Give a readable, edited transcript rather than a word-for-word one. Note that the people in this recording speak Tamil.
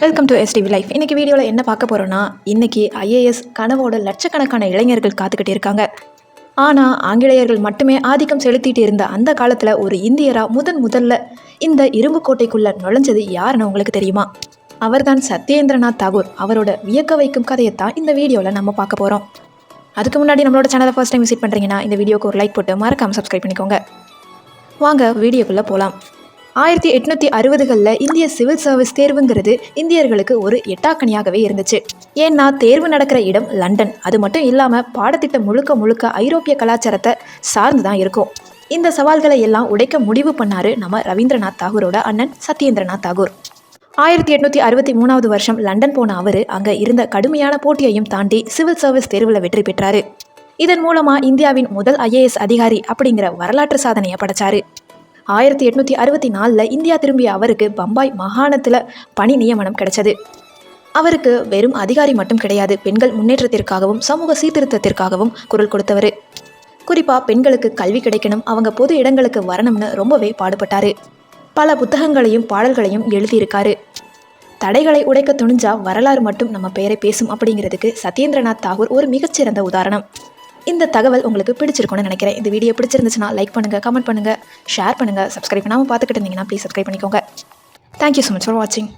Welcome to STV life. இன்றைக்கி வீடியோவில் என்ன பார்க்க போகிறோன்னா, இன்றைக்கி ஐஏஎஸ் கனவோட லட்சக்கணக்கான இளைஞர்கள் காத்துக்கிட்டு இருக்காங்க. ஆனால் ஆங்கிலேயர்கள் மட்டுமே ஆதிக்கம் செலுத்திட்டு இருந்த அந்த காலத்தில் ஒரு இந்தியராக முதல்ல இந்த இரும்பு கோட்டைக்குள்ளே நுழைஞ்சது யாருன்னு உங்களுக்கு தெரியுமா? அவர்தான் சத்யேந்திரநாத் தாகூர். அவரோட வியக்க வைக்கும் கதையைத்தான் இந்த வீடியோவில் நம்ம பார்க்க போகிறோம். அதுக்கு முன்னாடி நம்மளோட சேனலை ஃபர்ஸ்ட் டைம் விசிட் பண்ணுறீங்கன்னா இந்த வீடியோக்கு ஒரு லைக் போட்டு மறக்காமல் சப்ஸ்கிரைப் பண்ணிக்கோங்க. வாங்க வீடியோக்குள்ளே போகலாம். 1860களில் இந்திய சிவில் சர்வீஸ் தேர்வுங்கிறது இந்தியர்களுக்கு ஒரு எட்டாக்கணியாகவே இருந்துச்சு. ஏன்னா தேர்வு நடக்கிற இடம் லண்டன். அது மட்டும் இல்லாமல் பாடத்திட்டம் முழுக்க ஐரோப்பிய கலாச்சாரத்தை சார்ந்து தான் இருக்கும். இந்த சவால்களை எல்லாம் உடைக்க முடிவு பண்ணார் நம்ம ரவீந்திரநாத் தாகூரோட அண்ணன் சத்யேந்திரநாத் தாகூர். 1863 வருஷம் லண்டன் போன அவர் அங்கே இருந்த கடுமையான போட்டியையும் தாண்டி சிவில் சர்வீஸ் தேர்வில் வெற்றி பெற்றார். இதன் மூலமாக இந்தியாவின் முதல் IAS அதிகாரி அப்படிங்கிற வரலாற்று சாதனையை படைச்சார். 1864 இந்தியா திரும்பிய அவருக்கு பம்பாய் மாகாணத்தில் பணி நியமனம் கிடைச்சது. அவருக்கு வெறும் அதிகாரி மட்டும் கிடையாது, பெண்கள் முன்னேற்றத்திற்காகவும் சமூக சீர்திருத்தத்திற்காகவும் குரல் கொடுத்தவர். குறிப்பாக பெண்களுக்கு கல்வி கிடைக்கணும், அவங்க பொது இடங்களுக்கு வரணும்னு ரொம்பவே பாடுபட்டார். பல புத்தகங்களையும் பாடல்களையும் எழுதியிருக்காரு. தடைகளை உடைக்க துணிஞ்சா வரலாறு மட்டும் நம்ம பெயரை பேசும் அப்படிங்கிறதுக்கு சத்யேந்திரநாத் தாகூர் ஒரு மிகச்சிறந்த உதாரணம். இந்த தகவல் உங்களுக்கு பிடிச்சிருக்கும்னு நினைக்கிறேன். இந்த வீடியோ பிடிச்சிருந்துச்சுன்னா லைக் பண்ணுங்கள், கமெண்ட் பண்ணுங்கள், ஷேர் பண்ணுங்கள். சப்ஸ்கிரைப் பண்ணாமல் பார்த்துக்கிட்டு இருந்தீங்கன்னா ப்ளீஸ் சப்ஸ்கிரைப் பண்ணிக்கோங்க. தேங்க்யூ ஸோ மச் ஃபார் வாட்சிங்.